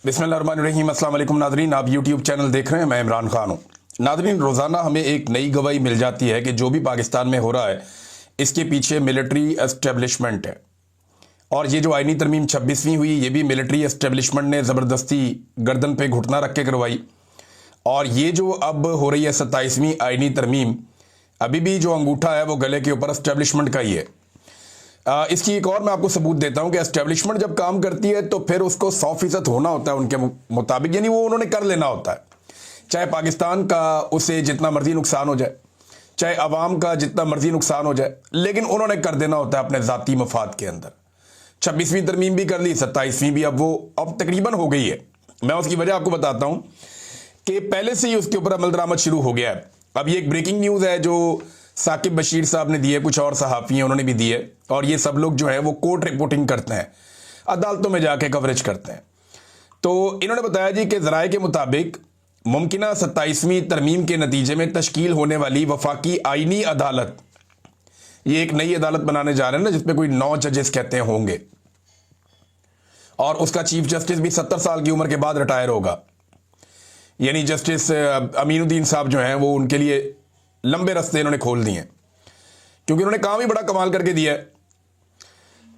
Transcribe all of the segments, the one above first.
बिस्मिल्लाहिर्रहमानिर्रहीम। अस्सलाम वालेकुम नादरीन, आप यूट्यूब चैनल देख रहे हैं, मैं इमरान खान हूँ। नादरीन, रोज़ाना हमें एक नई गवाही मिल जाती है कि जो भी पाकिस्तान में हो रहा है इसके पीछे मिलिट्री एस्टेब्लिशमेंट है। और ये जो आईनी तरमीम 26वीं हुई, ये भी मिलिट्री एस्टेब्लिशमेंट ने ज़बरदस्ती गर्दन पे घुटना रख के करवाई। और ये जो अब हो रही है 27वीं आईनी तरमीम, अभी भी जो अंगूठा है वो गले के ऊपर एस्टेब्लिशमेंट का ही है। इसकी एक और मैं आपको सबूत देता हूं कि एस्टेब्लिशमेंट जब काम करती है तो फिर उसको 100% होना होता है उनके मुताबिक, यानी वो उन्होंने कर लेना होता है। चाहे पाकिस्तान का उसे जितना मर्जी नुकसान हो जाए, चाहे अवाम का जितना मर्जी नुकसान हो जाए, लेकिन उन्होंने कर देना होता है अपने ज़ाती मफाद के अंदर। 26वीं तरमीम भी कर ली, 27वीं भी अब तकरीबन हो गई है। मैं उसकी वजह आपको बताता हूं कि पहले से ही उसके ऊपर अमल दरामद शुरू हो गया है। अब ये एक ब्रेकिंग न्यूज़ है जो साकिब बशीर साहब ने दी है, कुछ और सहाफ़ी हैं उन्होंने भी दी है, और ये सब लोग जो है वो कोर्ट रिपोर्टिंग करते हैं, अदालतों में जाके कवरेज करते हैं। तो इन्होंने बताया जी कि ज़राए के मुताबिक मुमकिना 27वीं तरमीम के नतीजे में तश्कील होने वाली वफाकी आईनी अदालत, ये एक नई अदालत बनाने जा रहे हैं ना, जिसमें कोई 9 जजेस कहते हैं होंगे, और उसका चीफ जस्टिस भी 70 साल की उम्र के बाद रिटायर होगा। यानी जस्टिस अमीनुद्दीन साहब जो हैं वो उनके लिए लंबे रास्ते इन्होंने खोल दिए हैं, क्योंकि उन्होंने काम ही बड़ा कमाल करके दिया है।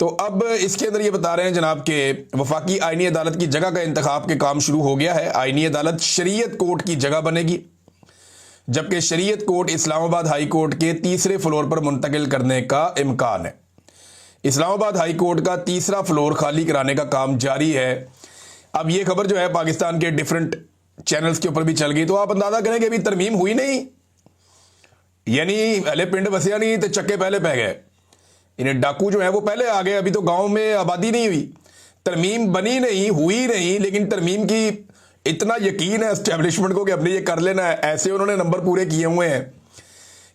तो अब इसके अंदर ये बता रहे हैं जनाब के वफाकी आईनी अदालत की जगह का इंतखाब के काम शुरू हो गया है। आईनी अदालत शरीयत कोर्ट की जगह बनेगी, जबकि शरीयत कोर्ट इस्लामाबाद हाई कोर्ट के तीसरे फ्लोर पर मुंतकिल करने का इम्कान है। इस्लामाबाद हाई कोर्ट का तीसरा फ्लोर खाली कराने का काम जारी है। अब ये खबर जो है पाकिस्तान के डिफरेंट चैनल्स के ऊपर भी चल गई, तो आप अंदाजा करें कि अभी तरमीम हुई नहीं, यानी पहले पिंड बसिया नहीं तो चक्के पहले पै गए। इन्हें डाकू जो है वो पहले आ गए, अभी तो गांव में आबादी नहीं हुई, तरमीम बनी नहीं, हुई नहीं, लेकिन तरमीम की इतना यकीन है एस्टेब्लिशमेंट को कि अपने ये कर लेना है। ऐसे उन्होंने नंबर पूरे किए हुए हैं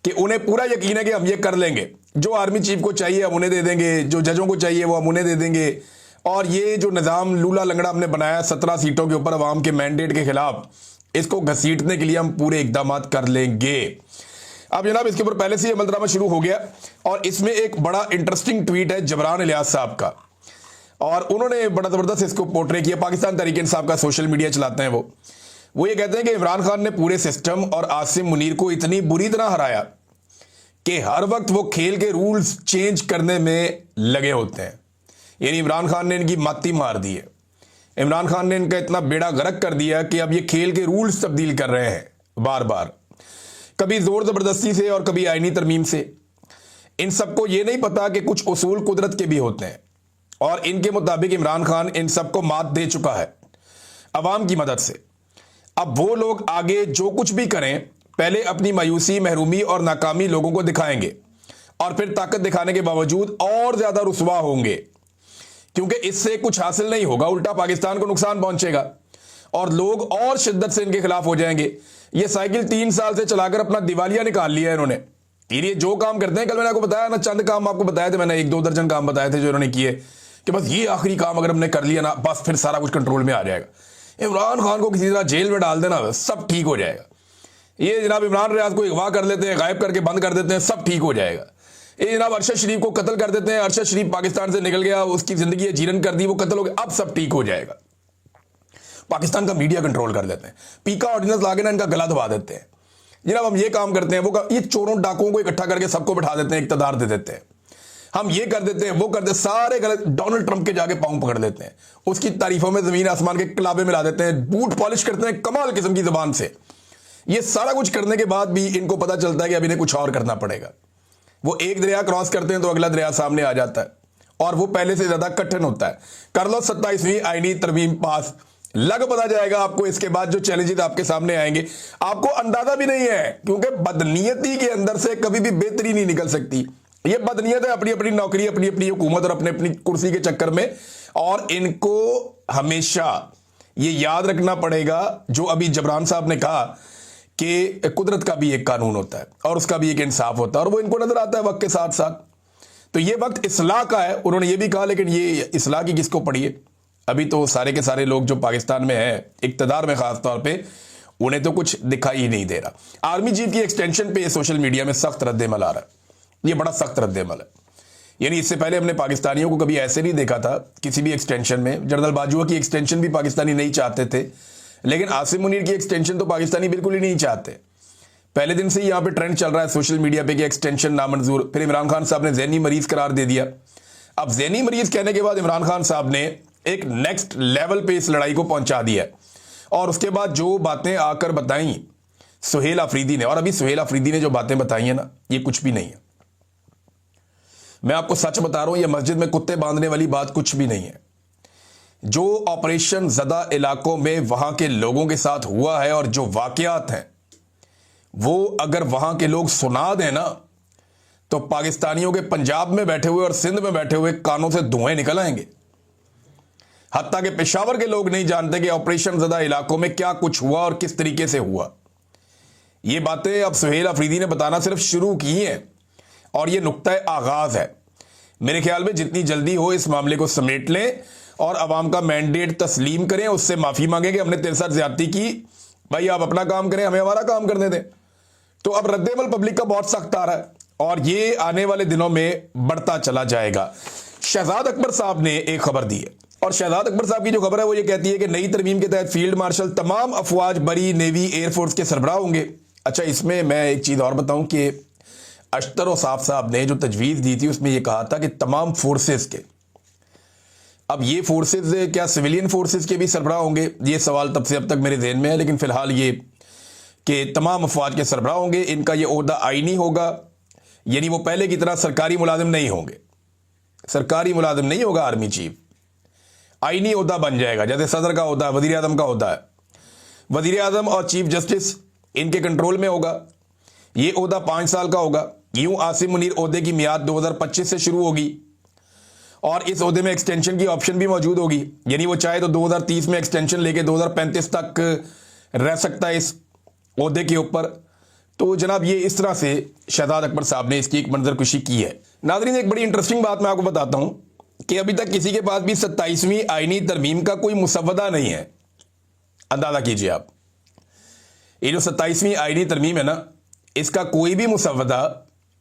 कि उन्हें पूरा यकीन है कि हम ये कर लेंगे। जो आर्मी चीफ को चाहिए हम उन्हें दे देंगे, जो जजों को चाहिए वो हम उन्हें दे देंगे। और ये जो निज़ाम लूला लंगड़ा हमने बनाया 17 सीटों के ऊपर अवाम के मैंडेट के खिलाफ, इसको घसीटने के लिए हम पूरे इकदाम कर लेंगे। अब जनाब इसके ऊपर पहले से ही अमलदरामद शुरू हो गया, और इसमें एक बड़ा इंटरेस्टिंग ट्वीट है जबरान इलियास साहब का, और उन्होंने बड़ा ज़बरदस्त इसको पोर्ट्रे किया। पाकिस्तान तहरीक इंसाफ का सोशल मीडिया चलाते हैं वो ये कहते हैं कि इमरान खान ने पूरे सिस्टम और आसिम मुनीर को इतनी बुरी तरह हराया कि हर वक्त वो खेल के रूल्स चेंज करने में लगे होते हैं। यानी इमरान खान ने इनकी माती मार दी है, इमरान खान ने इनका इतना बेड़ा गर्क कर दिया कि अब ये खेल के रूल्स तब्दील कर रहे हैं बार बार, कभी जोर जबरदस्ती से और कभी आईनी तरमीम से। इन सबको ये नहीं पता कि कुछ उसूल कुदरत के भी होते हैं, और इनके मुताबिक इमरान खान इन सबको मात दे चुका है अवाम की मदद से। अब वो लोग आगे जो कुछ भी करें, पहले अपनी मायूसी, महरूमी और नाकामी लोगों को दिखाएंगे, और फिर ताकत दिखाने के बावजूद और ज्यादा रुसवा होंगे, क्योंकि इससे कुछ हासिल नहीं होगा, उल्टा पाकिस्तान को नुकसान पहुंचेगा और लोग और शिद्दत से इनके खिलाफ हो जाएंगे। ये साइकिल 3 साल से चलाकर अपना दिवालिया निकाल लिया है इन्होंने। ये जो काम करते हैं, कल मैंने आपको बताया ना, चंद काम आपको बताए थे मैंने, 1-2 दर्जन काम बताए थे जो इन्होंने किए, कि बस ये आखिरी काम अगर हमने कर लिया ना, बस फिर सारा कुछ कंट्रोल में आ जाएगा। इमरान खान को किसी तरह जेल में डाल देना, सब ठीक हो जाएगा। ये जनाब इमरान रियाज को अगवा कर लेते हैं, गायब करके बंद कर देते हैं, सब ठीक हो जाएगा। ये जनाब अरशद शरीफ को कत्ल कर देते हैं, अरशद शरीफ पाकिस्तान से निकल गया, उसकी जिंदगी जीरन कर दी, वो कत्ल हो गया, अब सब ठीक हो जाएगा। पाकिस्तान का मीडिया कंट्रोल कर देते हैं, पीका ऑर्डिनेंस लाके ना इनका गला दबा देते हैं। जनाब हम ये काम करते हैं, ये चोरों डाकुओं को इकट्ठा करके सबको बैठा देते हैं, इक्तदार दे देते हैं, हम ये कर देते हैं, वो कर देते, सारे गलत। डोनाल्ड ट्रंप के जाके पांव पकड़ लेते हैं, उसकी तारीफों में जमीन आसमान के किलाबे मिला देते हैं, बूट पॉलिश करते हैं कमाल किस्म की जबान से। ये सारा कुछ करने के बाद भी इनको पता चलता है कि अब इन्हें कुछ और करना पड़ेगा। वो एक दरिया क्रॉस करते हैं तो अगला दरिया सामने आ जाता है, और वो पहले से ज्यादा कठिन होता है। कर लो 27वीं आईनी तरमीम पास, लग पता जाएगा आपको इसके बाद जो चैलेंजेस आपके सामने आएंगे, आपको अंदाजा भी नहीं है, क्योंकि बदनीयती के अंदर से कभी भी बेहतरी नहीं निकल सकती। ये बदनीयत है, अपनी अपनी नौकरी, अपनी अपनी हुकूमत और अपने अपनी कुर्सी के चक्कर में, और इनको हमेशा ये याद रखना पड़ेगा जो अभी जबरान साहब ने कहा कि कुदरत का भी एक कानून होता है और उसका भी एक इंसाफ होता है, और वो इनको नजर आता है वक्त के साथ साथ। तो ये वक्त इस्लाह का है, उन्होंने ये भी कहा, लेकिन ये इस्लाह की किसको पड़ी है? अभी तो सारे के सारे लोग जो पाकिस्तान में है, इक्तदार में खास तौर पे, उन्हें तो कुछ दिखाई ही नहीं दे रहा। आर्मी चीफ की एक्सटेंशन पे सोशल मीडिया में सख्त रद्द-ए-अमल आ रहा है, ये बड़ा सख्त रद्द-ए-अमल है। यानी इससे पहले हमने पाकिस्तानियों को कभी ऐसे नहीं देखा था किसी भी एक्सटेंशन में। जनरल बाजवा की एक्सटेंशन भी पाकिस्तानी नहीं चाहते थे, लेकिन आसिम मुनीर की एक्सटेंशन तो पाकिस्तानी बिल्कुल ही नहीं चाहते। पहले दिन से ही यहाँ पे ट्रेंड चल रहा है सोशल मीडिया पे कि एक्सटेंशन नामंजूर। फिर इमरान खान साहब ने ज़हनी मरीज करार दे दिया। अब ज़हनी मरीज कहने के बाद इमरान खान साहब ने एक नेक्स्ट लेवल पे इस लड़ाई को पहुंचा दिया, और उसके बाद जो बातें आकर बताई सुहेल अफरीदी ने, और अभी सुहेल अफरीदी ने जो बातें बताई हैं ना, ये कुछ भी नहीं है। मैं आपको सच बता रहा हूं, ये मस्जिद में कुत्ते बांधने वाली बात कुछ भी नहीं है। जो ऑपरेशन ज़दा इलाकों में वहां के लोगों के साथ हुआ है और जो वाकयात हैं वो अगर वहां के लोग सुना दें ना, तो पाकिस्तानियों के पंजाब में बैठे हुए और सिंध में बैठे हुए कानों से धुएं निकल आएंगे। हत्ता के पेशावर के लोग नहीं जानते कि ऑपरेशन ज़दा इलाकों में क्या कुछ हुआ और किस तरीके से हुआ। ये बातें अब सुहेल अफरीदी ने बताना सिर्फ शुरू की हैं, और ये नुक्ता आगाज है। मेरे ख्याल में जितनी जल्दी हो इस मामले को समेट लें और अवाम का मैंडेट तस्लीम करें, उससे माफी मांगे कि हमने तेरे साथ ज्यादती की, भाई आप अपना काम करें, हमें हमारा काम करने दें। तो अब रद्देमल पब्लिक का बहुत सख्त आ रहा है और ये आने वाले दिनों में बढ़ता चला जाएगा। शहजाद अकबर साहब ने एक खबर दी है, और शहजाद अकबर साहब की जो खबर है वो ये कहती है कि नई तरमीम के तहत फील्ड मार्शल तमाम अफवाज बरी नेवी एयरफोर्स के सरबराह होंगे। अच्छा, इसमें मैं एक चीज़ और बताऊं कि अख्तर औसाफ साहब ने जो तजवीज़ दी थी उसमें यह कहा था कि तमाम फोर्सेस के, अब ये फोर्सेस क्या सिविलियन फोर्सेस के भी सरबराह होंगे, ये सवाल तब से अब तक मेरे ज़हन में है, लेकिन फ़िलहाल ये कि तमाम अफवाज के सरबराह होंगे। इनका ये ओहदा आईनी होगा, यानी वो पहले की तरह सरकारी मुलाजिम नहीं होंगे, सरकारी मुलाजिम नहीं होगा आर्मी चीफ, आईनी ओहदा बन जाएगा, जैसे सदर का ओहदा है, वज़ीर आज़म का ओहदा है। वज़ीर आज़म और चीफ जस्टिस इनके कंट्रोल में होगा। ये ओहदा 5 साल का होगा। यूं आसिम मुनीर ओहदे की मियाद 2025 से शुरू होगी, और इस ओहदे में एक्सटेंशन की ऑप्शन भी मौजूद होगी, यानी वो चाहे तो 2030 में एक्सटेंशन लेके 2035 तक रह सकता है इस ओहदे के ऊपर। तो जनाब ये इस तरह से शहजाद अकबर साहब ने इसकी एक मंजरकुशी की है। नाज़रीन, एक बड़ी इंटरेस्टिंग बात मैं आपको बताता हूं कि अभी तक किसी के पास भी 27वीं आईनी तरमीम का कोई मुसव्वदा नहीं है। अंदाजा कीजिए आप, ये जो 27वीं आईनी तरमीम है ना, इसका कोई भी मुसव्वदा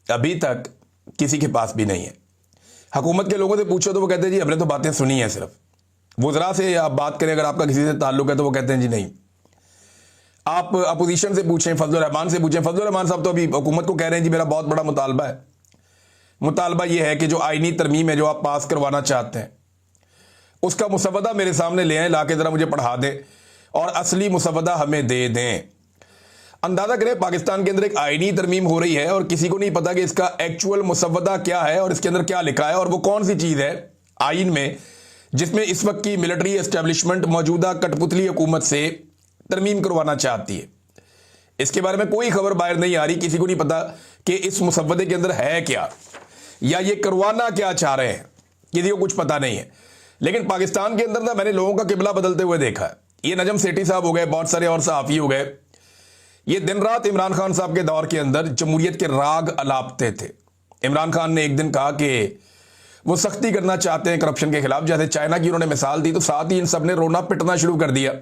अभी तक किसी के पास भी नहीं है। हुकूमत के लोगों से पूछो तो वो कहते हैं जी हमने तो बातें सुनी हैं, सिर्फ वज़रा से आप बात करें अगर आपका किसी से ताल्लुक है तो वो कहते हैं जी नहीं। आप अपोजिशन से पूछें, फजलुर रहमान से पूछें, फजलुर रहमान साहब तो अभी हुकूमत को कह रहे हैं जी मेरा बहुत बड़ा मुतालबा है। मुतालबा ये है कि जो आईनी तरमीम है जो आप पास करवाना चाहते हैं उसका मुसव्वदा मेरे सामने ले आए, ला के ज़रा मुझे पढ़ा दें और असली मुसव्वदा हमें दे दें। अंदाजा करें पाकिस्तान के अंदर एक आईनी तरमीम हो रही है और किसी को नहीं पता कि इसका एक्चुअल मुसव्वदा क्या है और इसके अंदर क्या लिखा है, और वो कौन सी चीज़ है आइन में जिसमें इस वक्त की मिलिट्री एस्टेब्लिशमेंट मौजूदा कठपुतली हुकूमत से तरमीम करवाना चाहती है। इसके बारे में कोई खबर बाहर नहीं आ रही, किसी को नहीं पता कि इस मुसव्वदे के अंदर है क्या या ये करवाना क्या चाह रहे हैं, किसी को कुछ पता नहीं है। लेकिन पाकिस्तान के अंदर ना मैंने लोगों का किबला बदलते हुए देखा है। ये नजम सेठी साहब हो गए, बहुत सारे और सहाफ़ी हो गए, ये दिन रात इमरान खान साहब के दौर के अंदर जमहूरियत के राग अलापते थे। इमरान खान ने एक दिन कहा कि वो सख्ती करना चाहते हैं करप्शन के खिलाफ, जैसे चाइना की उन्होंने मिसाल दी, तो साथ ही इन सब ने रोना पिटना शुरू कर दिया।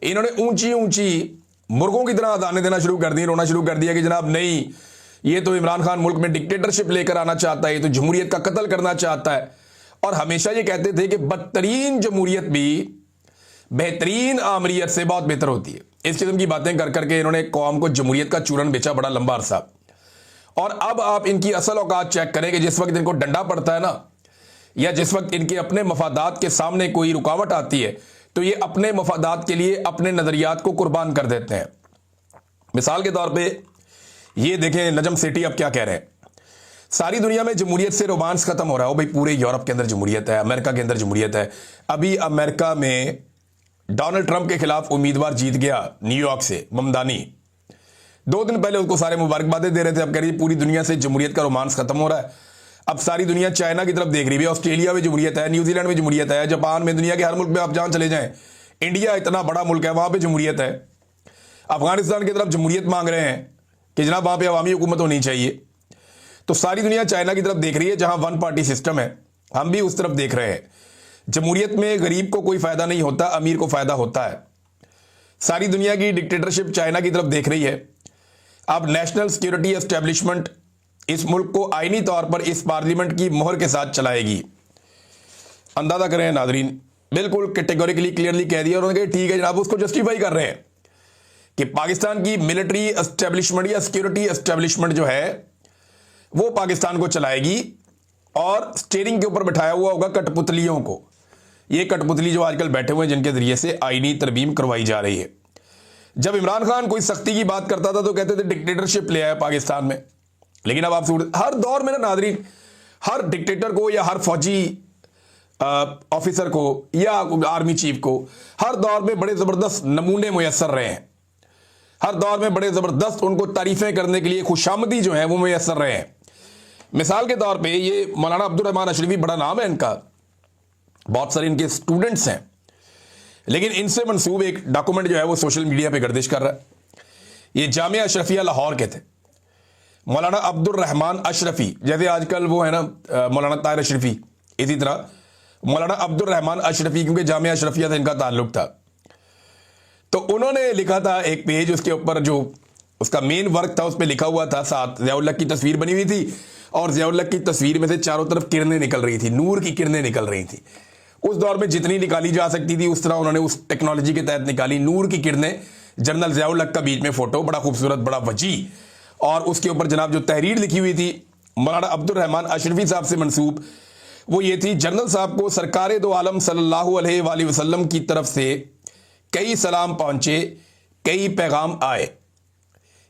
इन्होंने ऊंची ऊंची मुर्गों की तरह अदाने देना शुरू कर दी, रोना शुरू कर दिया कि जनाब नहीं, ये तो इमरान खान मुल्क में डिक्टेटरशिप लेकर आना चाहता है, ये तो जमहूरियत का कत्ल करना चाहता है। और हमेशा ये कहते थे कि बदतरीन जमहूरियत भी बेहतरीन आमरीत से बहुत बेहतर होती है। इस किस्म की बातें कर करके इन्होंने कौम को जमहूरियत का चूरन बेचा बड़ा लंबा अरसा। और अब आप इनकी असल औकात चेक करें कि जिस वक्त इनको डंडा पड़ता है ना, या जिस वक्त इनके अपने मफादात के सामने कोई रुकावट आती है, तो ये अपने मफादात के लिए अपने नजरियात को कुर्बान कर देते हैं। मिसाल के तौर पे ये देखें नजम सेठी अब क्या कह रहे हैं, सारी दुनिया में जमहूरियत से रोमांस खत्म हो रहा हो। भाई पूरे यूरोप के अंदर जमहूरियत है, अमेरिका के अंदर जमहूरियत है। अभी अमेरिका में डोनाल्ड ट्रंप के खिलाफ उम्मीदवार जीत गया न्यूयॉर्क से, ममदानी। 2 दिन पहले उसको सारे मुबारकबादें दे रहे थे, अब कह रही पूरी दुनिया से जमहूरियत का रोमांस खत्म हो रहा है। अब सारी दुनिया चाइना की तरफ देख रही है, ऑस्ट्रेलिया में जमहूरियत है, न्यूजीलैंड में जमहूरियत है, जापान में, दुनिया के हर मुल्क में आप जहां चले जाएं, इंडिया इतना बड़ा मुल्क है, वहां पर जमहूरियत है। अफगानिस्तान की तरफ जमहूरियत मांग रहे हैं कि जनाब वहां पर अवामी हुकूमत होनी चाहिए। तो सारी दुनिया चाइना की तरफ देख रही है जहां 1 पार्टी सिस्टम है, हम भी उस तरफ देख रहे हैं। जमहूरियत में गरीब को कोई फायदा नहीं होता, अमीर को फायदा होता है। सारी दुनिया की डिक्टेटरशिप चाइना की तरफ देख रही है। अब नेशनल सिक्योरिटी एस्टेब्लिशमेंट इस मुल्क को आईनी तौर पर इस पार्लियामेंट की मोहर के साथ चलाएगी। अंदाजा करें नादरीन, बिल्कुल कैटेगोरिकली क्लियरली कह दिया उन्होंने कि ठीक है जनाब, उसको जस्टिफाई कर रहे हैं कि पाकिस्तान की मिलिट्री एस्टेब्लिशमेंट या सिक्योरिटी एस्टेब्लिशमेंट जो है वो पाकिस्तान को चलाएगी और स्टीयरिंग के ऊपर बैठाया हुआ होगा कठपुतलियों को। ये कठपुतली जो आजकल बैठे हुए हैं जिनके जरिए से आईनी तरमीम करवाई जा रही है। जब इमरान खान कोई सख्ती की बात करता था तो कहते थे डिक्टेटरशिप ले आया पाकिस्तान में, लेकिन अब आप हर दौर में ना नादरीन, हर डिक्टेटर को या हर फौजी ऑफिसर को या आर्मी चीफ को हर दौर में बड़े जबरदस्त नमूने मुयसर रहे हैं। हर दौर में बड़े जबरदस्त उनको तारीफें करने के लिए खुशामदी जो है वो मुयसर रहे हैं। मिसाल के तौर पे ये मौलाना अब्दुल रहमान अशरफी, बड़ा नाम है इनका, बहुत सारे इनके स्टूडेंट्स हैं, लेकिन इनसे मंसूब एक डॉक्यूमेंट जो है वो सोशल मीडिया पे गर्दिश कर रहा है। ये जामिया अशरफिया लाहौर के थे, मौलाना अब्दुल रहमान अशरफी, जैसे आजकल वो है ना मौलाना ताहिर अशरफी, इसी तरह मौलाना अब्दुल रहमान अशरफी, क्योंकि जामिया अशरफिया से इनका ताल्लुक था। तो उन्होंने लिखा था एक पेज, उसके ऊपर जो उसका मेन वर्क था उस पर लिखा हुआ था, साथ ज़ियाउल हक की तस्वीर बनी हुई थी और ज़ियाउल हक की तस्वीर में से चारों तरफ किरणें निकल रही थी, नूर की किरणें निकल रही थी। उस दौर में जितनी निकाली जा सकती थी उस तरह उन्होंने उस टेक्नोलॉजी के तहत निकाली, नूर की किरणें, जनरल ज़ियाउल हक का बीच में फोटो, बड़ा खूबसूरत, बड़ा वजी, और उसके ऊपर जनाब जो तहरीर लिखी हुई थी मौलाना अब्दुल रहमान अशरफी साहब से मंसूब, वो ये थी, जनरल साहब को सरकार दो आलम सल्लल्लाहु अलैहि वसल्लम की तरफ से कई सलाम पहुंचे, कई पैगाम आए।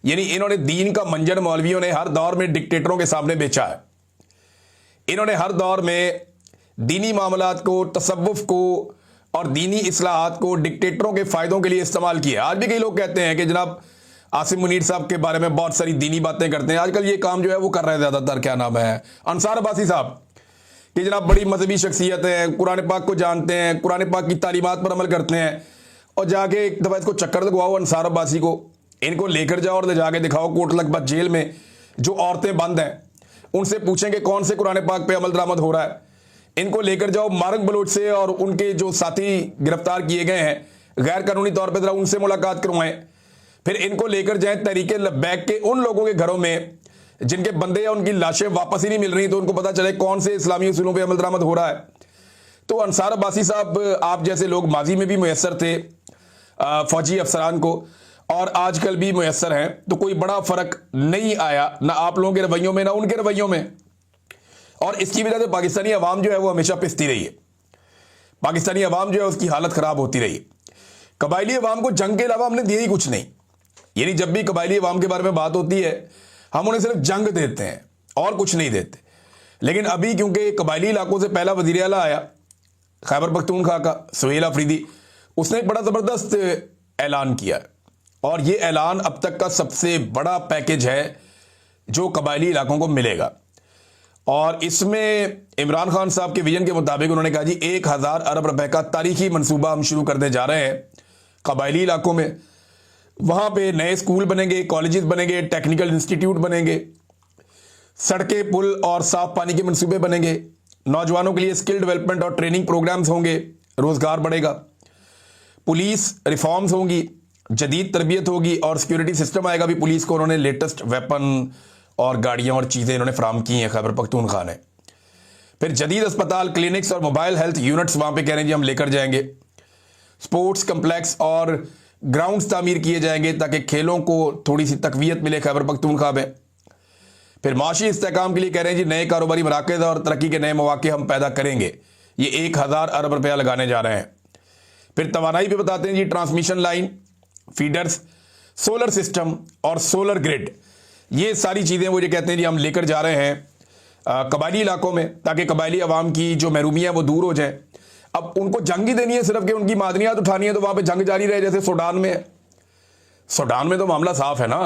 यानी इन्होंने दीन का मंजर मौलवियों ने हर दौर में डिक्टेटरों के सामने बेचा है। इन्होंने हर दौर में दीनी मामलात को, तसव्वुफ को और दीनी इस्लाहात को डिक्टेटरों के फायदों के लिए इस्तेमाल किया। आज भी कई लोग कहते हैं कि जनाब आसिम मुनीर साहब के बारे में बहुत सारी दीनी बातें करते हैं। आजकल ये काम जो है वो कर रहे हैं ज़्यादातर, क्या नाम है, अंसार अब्बासी साहब, कि जनाब बड़ी मजहबी शख्सियत है, कुरान पाक को जानते हैं, कुरान पाक की तालीमात पर अमल करते हैं, और जाके एक दफ़ा इसको चक्कर लगवाओ अंसार अब्बासी को, इनको लेकर जाओ और ले जाके दिखाओ कोट लखपत जेल में जो औरतें बंद हैं, उनसे पूछें कि कौन से कुरान पाक पे अमल दरामद हो रहा है। इनको लेकर जाओ मार्ग बलोच से और उनके जो साथी गिरफ्तार किए गए हैं गैर कानूनी तौर पर, जरा उनसे मुलाकात करवाएं। फिर इनको लेकर जाएं तहरीके लब्बैक के उन लोगों के घरों में जिनके बंदे या उनकी लाशें वापस ही नहीं मिल रही, तो उनको पता चले कौन से इस्लामी उसूलों पर अमल दरामद हो रहा है। तो अंसार अब्बासी साहब, आप जैसे लोग माजी में भी मुयस्सर थे फौजी अफसरान को और आजकल भी मुयस्सर हैं, तो कोई बड़ा फर्क नहीं आया ना आप लोगों के रवैयों में ना उनके रवैयों में, और इसकी वजह से पाकिस्तानी अवाम जो है वो हमेशा पिसती रही है। पाकिस्तानी अवाम जो है उसकी हालत खराब होती रही। कबायली अवाम को जंग के अलावा हमने दिया ही कुछ नहीं। यानी जब भी कबायली अवाम के बारे में बात होती है हम उन्हें सिर्फ जंग देते हैं और कुछ नहीं देते। लेकिन अभी क्योंकि कबायली इलाकों से पहला वज़ीर आला आया खैबर पख्तूनख्वा का, सुहेल अफरीदी, उसने एक बड़ा ज़बरदस्त ऐलान किया और ये ऐलान अब तक का सबसे बड़ा पैकेज है जो कबायली इलाकों को मिलेगा। और इसमें इमरान खान साहब के विजन के मुताबिक उन्होंने कहा जी 1000 अरब रुपए का तारीखी मंसूबा हम शुरू करने जा रहे हैं कबायली इलाकों में। वहाँ पे नए स्कूल बनेंगे, कॉलेजेस बनेंगे, टेक्निकल इंस्टीट्यूट बनेंगे, सड़कें, पुल और साफ पानी के मंसूबे बनेंगे, नौजवानों के लिए स्किल डेवलपमेंट और ट्रेनिंग प्रोग्राम्स होंगे, रोज़गार बढ़ेगा, पुलिस रिफॉर्म्स होंगी, जदीद तरबियत होगी और सिक्योरिटी सिस्टम आएगा। भी पुलिस को उन्होंने लेटेस्ट वेपन और गाड़ियाँ और चीज़ें इन्होंने फ्राहम की हैं खैबर पख्तूनख्वा ने। फिर जदीद अस्पताल, क्लिनिक्स और मोबाइल हेल्थ यूनिट्स वहाँ पे कह रहे हैं जी हम लेकर जाएंगे। स्पोर्ट्स कम्प्लेक्स और ग्राउंड्स तामीर किए जाएंगे ताकि खेलों को थोड़ी सी तकवीयत मिले खैबर पख्तूनख्वा में। फिर माशी इस्तेहकाम के लिए कह रहे हैं जी नए कारोबारी मराकज़ और तरक्की के नए मौके हम पैदा करेंगे। ये 1000 अरब रुपया लगाने जा रहे हैं। फिर तवानाई भी बताते हैं जी, transmission line, feeders, solar system और सोलर ग्रिड, ये सारी चीज़ें वो ये कहते हैं जी हम लेकर जा रहे हैं कबायली इलाकों में ताकि कबायली अवाम की जो महरूमियाँ वो दूर हो जाए। अब उनको जंग ही देनी है सिर्फ कि उनकी मादनियात उठानी है, तो वहाँ पे जंग जारी रहे जैसे सूडान में है। सूडान में तो मामला साफ है ना,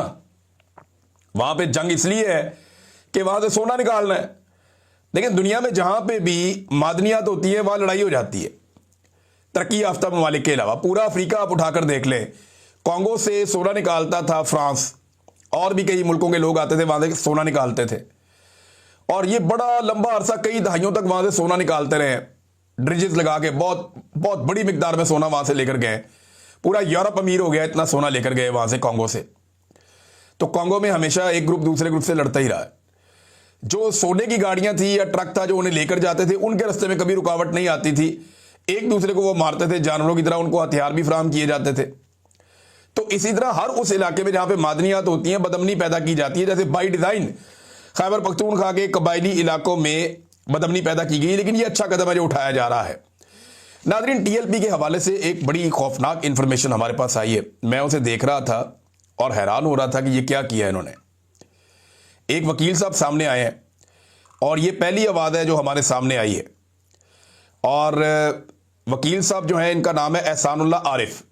वहाँ पे जंग इसलिए है कि वहाँ से सोना निकालना है। लेकिन दुनिया में जहाँ पे भी मादनियात होती है वहाँ लड़ाई हो जाती है। तरक्की याफ्ता ममालिक के अलावा पूरा अफ्रीका आप उठाकर देख लें, कॉन्गो से सोना निकालता था फ्रांस, और भी कई मुल्कों के लोग आते थे वहाँ से सोना निकालते थे, और ये बड़ा लंबा अरसा कई दहाइयों तक वहाँ से सोना निकालते रहे, ड्रिजेस लगा के बहुत बहुत बड़ी मिकदार में सोना वहाँ से लेकर गए। पूरा यूरोप अमीर हो गया इतना सोना लेकर गए वहाँ से कॉन्गो से। तो कॉन्गो में हमेशा एक ग्रुप दूसरे ग्रुप से लड़ता ही रहा है। जो सोने की गाड़ियां थी या ट्रक था जो उन्हें लेकर जाते थे, उनके रास्ते में कभी रुकावट नहीं आती थी। एक दूसरे को वो मारते थे, जानवरों की तरह उनको हथियार भी फराहम किए जाते थे। तो इसी तरह हर उस इलाके में जहां पे मादनियात होती हैं, बदअमनी पैदा की जाती है। जैसे बाई डिजाइन खैबर पख्तूनख्वा के कबायली इलाकों में बदअमनी पैदा की गई, लेकिन ये अच्छा कदम है जो उठाया जा रहा है। नाज़रीन, टीएलपी के हवाले से एक बड़ी खौफनाक इंफॉर्मेशन हमारे पास आई है। मैं उसे देख रहा था और हैरान हो रहा था कि ये क्या किया इन्होंने। एक वकील साहब सामने आए हैं और ये पहली आवाज़ है जो हमारे सामने आई है। और वकील साहब जो है, इनका नाम है एहसानुल्लाह आरिफ,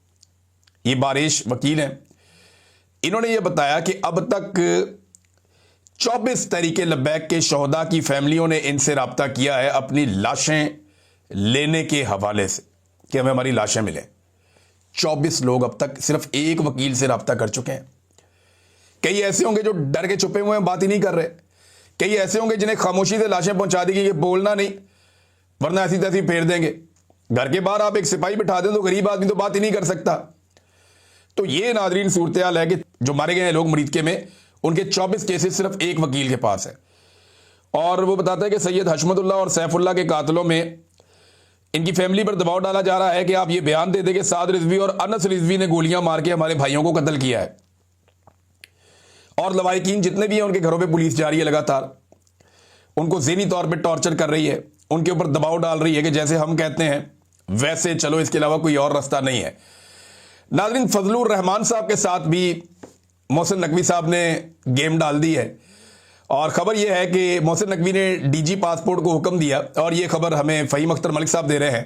ये बारिश वकील हैं। इन्होंने ये बताया कि अब तक 24 तहरीके लब्बैक के शोहदा की फैमिलियों ने इनसे रब्ता किया है अपनी लाशें लेने के हवाले से कि हमें हमारी लाशें मिलें। 24 लोग अब तक सिर्फ एक वकील से रब्ता कर चुके हैं। कई ऐसे होंगे जो डर के छुपे हुए हैं, बात ही नहीं कर रहे। कई ऐसे होंगे जिन्हें खामोशी से लाशें पहुंचा दी गई, ये बोलना नहीं वरना ऐसी तैसी फेर देंगे। घर के बाहर आप एक सिपाही बिठा दें तो गरीब आदमी तो बात ही नहीं कर सकता। तो ये नाज़रीन सूरत हाल है कि जो मारे गए हैं लोग मरीदके में, उनके 24 केसेस सिर्फ एक वकील के पास है। और वो बताता है कि सैयद हशमतुल्लाह और सैफुल्लाह के कातलों में इनकी फैमिली पर दबाव डाला जा रहा है कि आप ये बयान दे दें कि साद रिजवी और अनस रिजवी ने गोलियां मार के हमारे भाइयों को कत्ल किया है। और लवाहिकीन जितने भी हैं उनके घरों पे पुलिस जा रही है, लगातार उनको ज़हनी तौर पे टॉर्चर कर रही है, उनके ऊपर दबाव डाल रही है कि जैसे हम कहते हैं वैसे चलो, इसके अलावा कोई और रास्ता नहीं है। नाज़रीन, फजलुर रहमान साहब के साथ भी मोहसिन नकवी साहब ने गेम डाल दी है। और ख़बर यह है कि मोहसिन नकवी ने डीजी पासपोर्ट को हुक्म दिया, और ये खबर हमें फ़हीम अख्तर मलिक साहब दे रहे हैं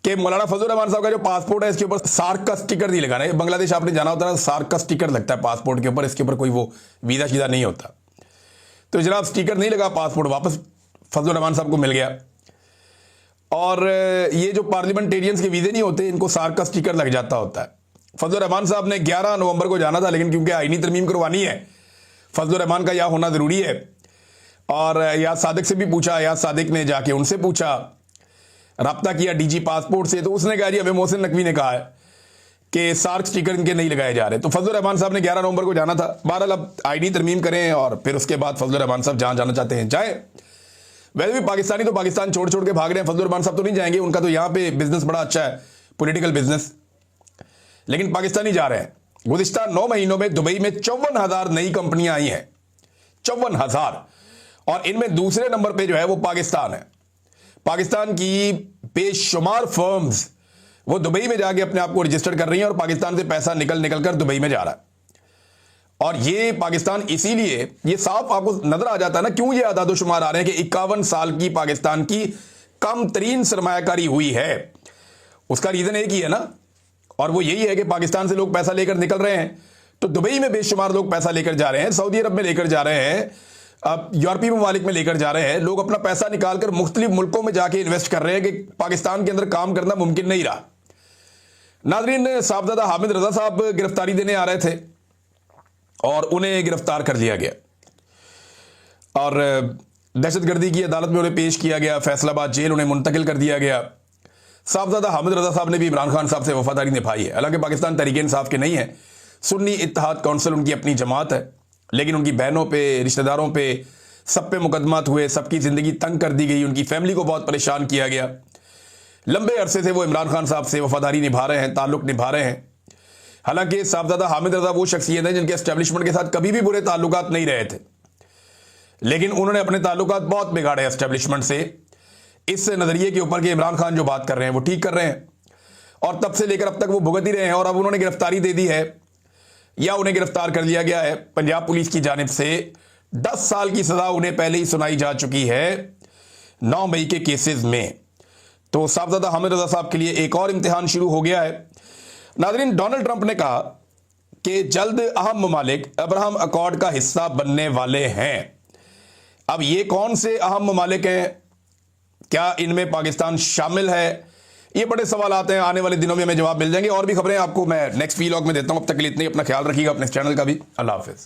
कि मौलाना फजलुर रहमान साहब का जो पासपोर्ट है इसके ऊपर सार्क का स्टिकर नहीं लगाना है। बांग्लादेश आपने जाना होता है, सार्क का स्टिकर लगता है पासपोर्ट के ऊपर, इसके ऊपर कोई वो वीज़ा शीज़ा नहीं होता। तो जनाब स्टिकर नहीं लगा, पासपोर्ट वापस फजलुर रहमान साहब को मिल गया। और ये जो पार्लियामेंटेरियंस के वीज़े नहीं होते, इनको सार्क का स्टिकर लग जाता होता है। फजलुर रहमान साहब ने 11 नवंबर को जाना था, लेकिन क्योंकि आईनी तरमीम करवानी है, फजलुर रहमान का यहाँ होना ज़रूरी है। और याद सादिक से भी पूछा, याद सादिक ने जाके उनसे पूछा, रब्ता किया डीजी पासपोर्ट से, तो उसने कहा जी हमें मोहसिन नकवी ने कहा है कि सार्क स्टिकर इनके नहीं लगाए जा रहे। तो फजलुर रहमान साहब ने 11 नवंबर को जाना था। बहरहाल अब आईडी तरमीम करें और फिर उसके बाद फजलुर रहमान साहब जहाँ जाना चाहते हैं जाए। वैसे भी पाकिस्तानी तो पाकिस्तान छोड़ छोड़ के भाग रहे हैं, फजलुर रहमान साहब तो नहीं जाएंगे, उनका तो यहाँ पे बिजनेस बड़ा अच्छा है, पॉलिटिकल बिजनेस, लेकिन पाकिस्तानी जा रहे हैं। गुज़िश्ता 9 महीनों में दुबई में 54,000 नई कंपनियां आई हैं, 54,000, और इनमें दूसरे नंबर पे जो है वो पाकिस्तान है। पाकिस्तान की बेशुमार फर्म्स वो दुबई में जाके अपने आप को रजिस्टर कर रही हैं और पाकिस्तान से पैसा निकल कर दुबई में जा रहा है। और ये पाकिस्तान, इसीलिए ये साफ आपको नजर आ जाता है ना क्यों ये आदादोशुमार आ रहे हैं कि 51 साल की पाकिस्तान की कम तरीन सरमायाकारी हुई है। उसका रीजन एक ही है ना, और वो यही है कि पाकिस्तान से लोग पैसा लेकर निकल रहे हैं। तो दुबई में बेशुमार लोग पैसा लेकर जा रहे हैं, सऊदी अरब में लेकर जा रहे हैं, अब यूरोपीय ममालिक में लेकर जा रहे हैं। लोग अपना पैसा निकालकर मुख्तलिफ मुल्कों में जाके इन्वेस्ट कर रहे हैं कि पाकिस्तान के अंदर काम करना मुमकिन नहीं रहा। नाज़रीन, साहबजादा हामिद रजा साहब गिरफ्तारी देने आ रहे थे और उन्हें गिरफ्तार कर लिया गया और दहशतगर्दी की अदालत में उन्हें पेश किया गया। फैसलाबाद जेल उन्हें मुंतकिल कर दिया गया। साहबजादा हामिद रजा साहब ने भी इमरान खान साहब से वफादारी निभाई है। हालांकि पाकिस्तान तहरीक इंसाफ के नहीं है, सुन्नी इत्तेहाद काउंसिल उनकी अपनी जमात है, लेकिन उनकी बहनों पे, रिश्तेदारों पे, सब पे मुकदमात हुए, सबकी ज़िंदगी तंग कर दी गई, उनकी फैमिली को बहुत परेशान किया गया। लंबे अरसे से वो इमरान खान साहब से वफादारी निभा रहे हैं, ताल्लुक़ निभा रहे हैं। हालांकि साहबजादा हामिद रजा वो शख्सियत हैं जिनके एस्टेब्लिशमेंट के साथ कभी भी बुरे ताल्लुकात नहीं रहे थे, लेकिन उन्होंने अपने ताल्लुकात बहुत बिगाड़े एस्टेब्लिशमेंट से, इस नज़रिए के ऊपर कि इमरान खान जो बात कर रहे हैं वो ठीक कर रहे हैं। और तब से लेकर अब तक वो भुगत ही रहे हैं। और अब उन्होंने गिरफ्तारी दे दी है या उन्हें गिरफ्तार कर लिया गया है पंजाब पुलिस की जानिब से। 10 साल की सज़ा उन्हें पहले ही सुनाई जा चुकी है 9 मई के केसेस में। तो साहबजादा हामिद रजा साहब के लिए एक और इम्तिहान शुरू हो गया है। नाज़रीन, डोनाल्ड ट्रंप ने कहा कि जल्द अहम ममालिक अब्राहम अकॉर्ड का हिस्सा बनने वाले हैं। अब ये कौन से अहम ममालिक हैं, क्या इनमें पाकिस्तान शामिल है, ये बड़े सवाल आते हैं। आने वाले दिनों में हमें जवाब मिल जाएंगे। और भी खबरें आपको मैं नेक्स्ट वीलॉग में देता हूं। अब तक के लिए इतनी, अपना ख्याल रखिएगा, अपने चैनल का भी। अल्लाह हाफिज़।